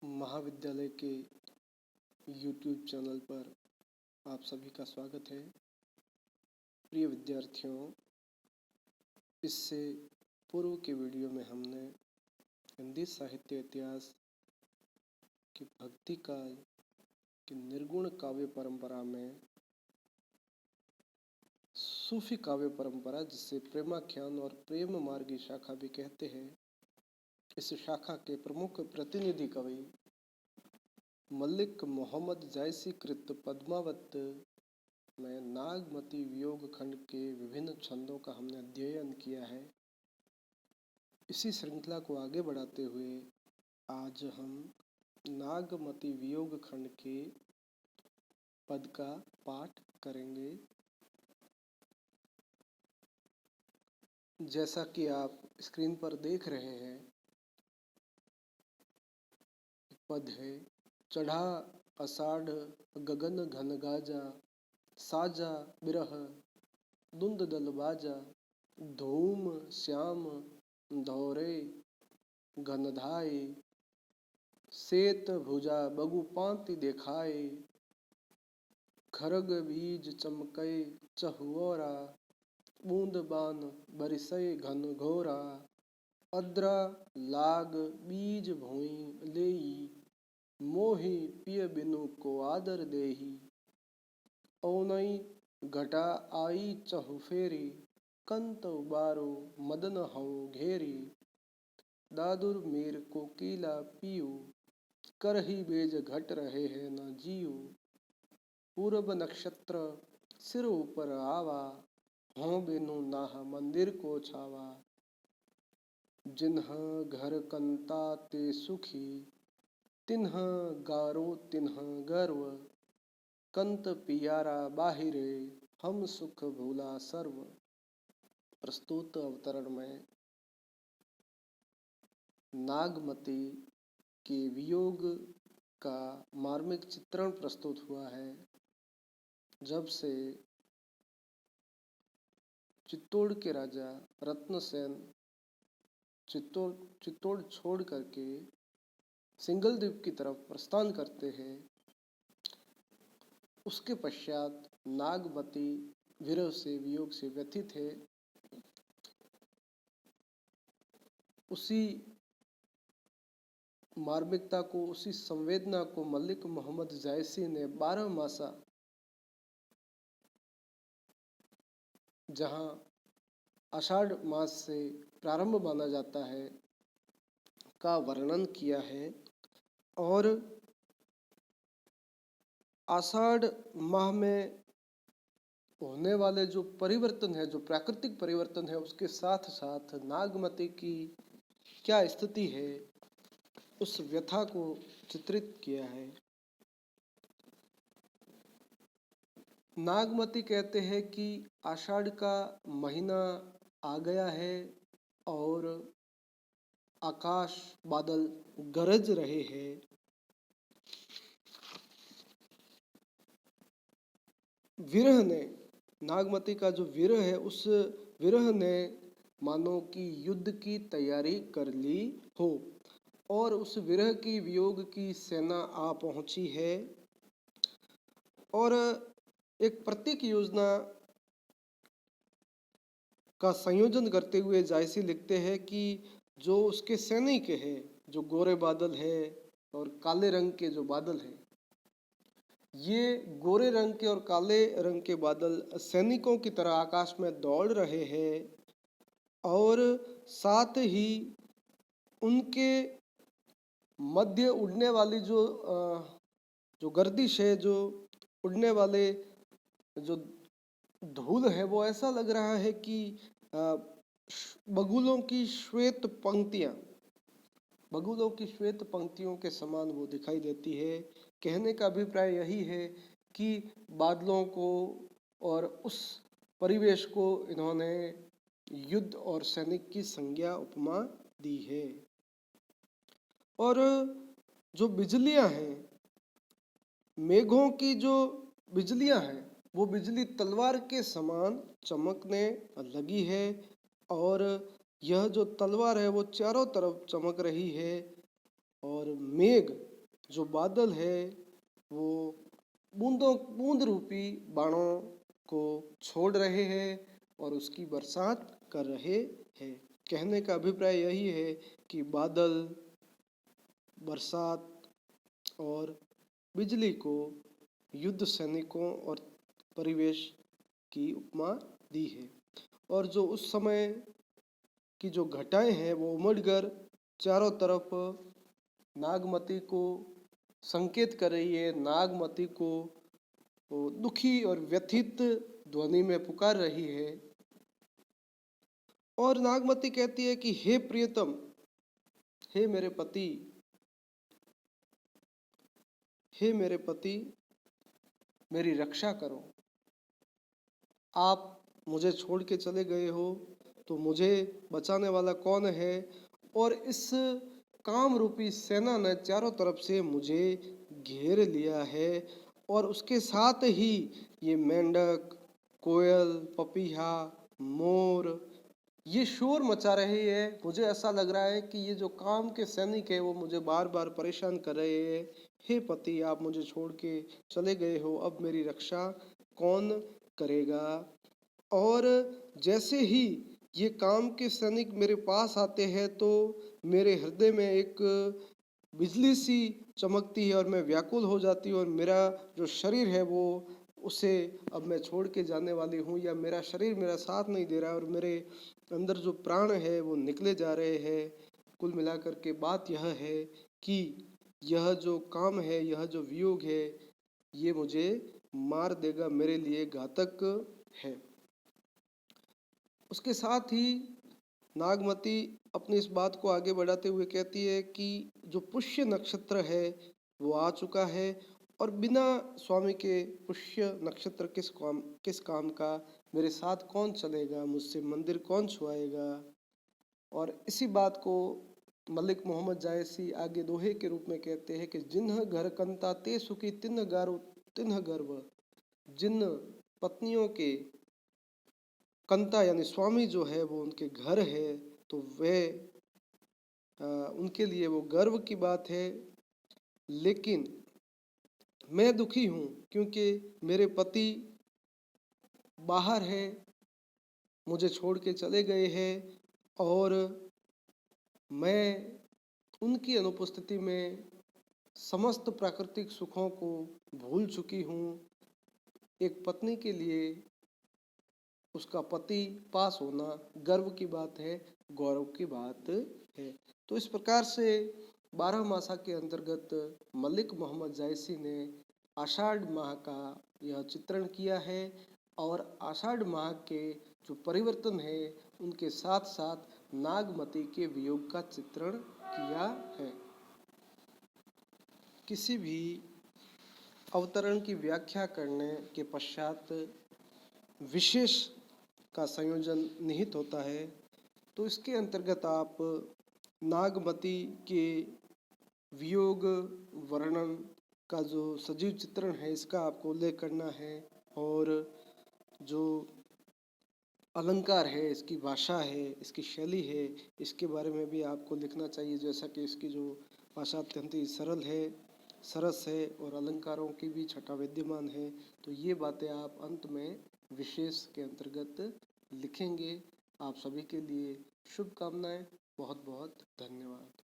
महाविद्यालय के YouTube channel पर आप सभी का स्वागत है। प्रिय विद्यार्थियों, इससे पूर्व के वीडियो में हमने हिंदी साहित्य इतिहास की भक्ति काल की निर्गुण काव्य परंपरा में सूफी काव्य परंपरा, जिसे प्रेमाख्यान और प्रेम मार्गी शाखा भी कहते हैं, इस शाखा के प्रमुख प्रतिनिधि कवि मलिक मोहम्मद जायसी कृत पद्मावत में नागमती वियोग खंड के विभिन्न छंदों का हमने अध्ययन किया है। इसी श्रृंखला को आगे बढ़ाते हुए आज हम नागमती वियोग खंड के पद का पाठ करेंगे। जैसा कि आप स्क्रीन पर देख रहे हैं, पद है: चढ़ा आषाढ़ गगन घन गाजा, साजा बिरह धुंध दल बाजा, धूम श्याम धौरे घनधाए, सेत भुजा बगु पांति देखाए, खरग बीज चमकय चहुओरा, बूंद बान बरिसय घन घोरा, अद्रा लाग बीज भूई लेई, मोहि पिय बिनु को आदर देही, औनई घटा आई चहु फेरी, कंत उबारो मदन हऊ घेरी, दादुर मीर कोकिला पियू, करही बेज घट रहे हैं न जियू, पूरब नक्षत्र सिर ऊपर आवा, हों बिनु नाह मंदिर को छावा, जिन्ह घर कंता ते सुखी, तिन्ह गारो तिन्ह गर्व, कंत पियारा बाहिरे, हम सुख भूला सर्व। प्रस्तुत अवतरण में नागमती के वियोग का मार्मिक चित्रण प्रस्तुत हुआ है। जब से चित्तौड़ के राजा रत्नसेन चित्तौड़ छोड़ करके सिंघल द्वीप की तरफ प्रस्थान करते हैं, उसके पश्चात नागमती विरह से वियोग से व्यथित है। उसी मार्मिकता को, उसी संवेदना को मलिक मोहम्मद जायसी ने 12 मासा, जहां आषाढ़ मास से प्रारंभ माना जाता है, का वर्णन किया है। और आषाढ़ माह में होने वाले जो परिवर्तन है, जो प्राकृतिक परिवर्तन है, उसके साथ साथ नागमती की क्या स्थिति है, उस व्यथा को चित्रित किया है। नागमती कहते हैं कि आषाढ़ का महीना आ गया है और आकाश बादल गरज रहे हैं। विरह ने, नागमती का जो विरह है, उस विरह ने मानो कि युद्ध की तैयारी कर ली हो, और उस विरह की वियोग की सेना आ पहुंची है। और एक प्रतीक योजना का संयोजन करते हुए जायसी लिखते हैं कि जो उसके सैनिक है, जो गोरे बादल है और काले रंग के जो बादल है, ये गोरे रंग के और काले रंग के बादल सैनिकों की तरह आकाश में दौड़ रहे हैं, और साथ ही उनके मध्य उड़ने वाली जो गर्दिश है, जो उड़ने वाले जो धूल है, वो ऐसा लग रहा है कि बगुलों की श्वेत पंक्तियां, बगुलों की श्वेत पंक्तियों के समान वो दिखाई देती है। कहने का अभिप्राय यही है कि बादलों को और उस परिवेश को इन्होंने युद्ध और सैनिक की संज्ञा, उपमा दी है। और जो बिजलियां हैं, मेघों की जो बिजलियां हैं, वो बिजली तलवार के समान चमकने लगी है, और यह जो तलवार है वो चारों तरफ चमक रही है। और मेघ जो बादल है वो बूंद रूपी बाणों को छोड़ रहे हैं और उसकी बरसात कर रहे हैं। कहने का अभिप्राय यही है कि बादल, बरसात और बिजली को युद्ध सैनिकों और परिवेश की उपमा दी है। और जो उस समय की जो घटाएं हैं वो उमड़कर चारों तरफ नागमती को संकेत कर रही है, नागमती को वो दुखी और व्यथित ध्वनि में पुकार रही है। और नागमती कहती है कि हे प्रियतम, हे मेरे पति, हे मेरे पति, मेरी रक्षा करो। आप मुझे छोड़ के चले गए हो तो मुझे बचाने वाला कौन है? और इस काम रूपी सेना ने चारों तरफ से मुझे घेर लिया है और उसके साथ ही ये मेंढक, कोयल, पपीहा, मोर ये शोर मचा रही है। मुझे ऐसा लग रहा है कि ये जो काम के सैनिक है वो मुझे बार बार परेशान कर रहे हैं। हे पति, आप मुझे छोड़ के चले गए हो, अब मेरी रक्षा कौन करेगा? और जैसे ही ये काम के सैनिक मेरे पास आते हैं तो मेरे हृदय में एक बिजली सी चमकती है और मैं व्याकुल हो जाती हूँ और मेरा जो शरीर है वो उसे अब मैं छोड़ के जाने वाली हूँ, या मेरा शरीर मेरा साथ नहीं दे रहा है और मेरे अंदर जो प्राण है वो निकले जा रहे हैं। कुल मिलाकर के बात यह है कि यह जो काम है, यह जो वियोग है, ये मुझे मार देगा, मेरे लिए घातक है। उसके साथ ही नागमती अपनी इस बात को आगे बढ़ाते हुए कहती है कि जो पुष्य नक्षत्र है वो आ चुका है और बिना स्वामी के पुष्य नक्षत्र किस काम का? मेरे साथ कौन चलेगा? मुझसे मंदिर कौन छुआएगा? और इसी बात को मलिक मोहम्मद जायसी आगे दोहे के रूप में कहते हैं कि जिन्ह घर कंता ते सुखी तिन्ह गारो तिन्ह गर्व। जिन पत्नियों के कंता यानी स्वामी जो है वो उनके घर है तो वे उनके लिए वो गर्व की बात है। लेकिन मैं दुखी हूँ क्योंकि मेरे पति बाहर है, मुझे छोड़ के चले गए हैं और मैं उनकी अनुपस्थिति में समस्त प्राकृतिक सुखों को भूल चुकी हूँ। एक पत्नी के लिए उसका पति पास होना गर्व की बात है, गौरव की बात है। तो इस प्रकार से 12 मासा के अंतर्गत मलिक मोहम्मद जायसी ने आषाढ़ माह का यह चित्रण किया है और आषाढ़ माह के जो परिवर्तन है उनके साथ साथ नागमती के वियोग का चित्रण किया है। किसी भी अवतरण की व्याख्या करने के पश्चात विशेष का संयोजन निहित होता है, तो इसके अंतर्गत आप नागमती के वियोग वर्णन का जो सजीव चित्रण है इसका आपको उल्लेख करना है और जो अलंकार है, इसकी भाषा है, इसकी शैली है, इसके बारे में भी आपको लिखना चाहिए। जैसा कि इसकी जो भाषा अत्यंत ही सरल है, सरस है और अलंकारों की भी छटा विद्यमान है। तो ये बातें आप अंत में विशेष के अंतर्गत लिखेंगे। आप सभी के लिए शुभकामनाएं। बहुत बहुत धन्यवाद।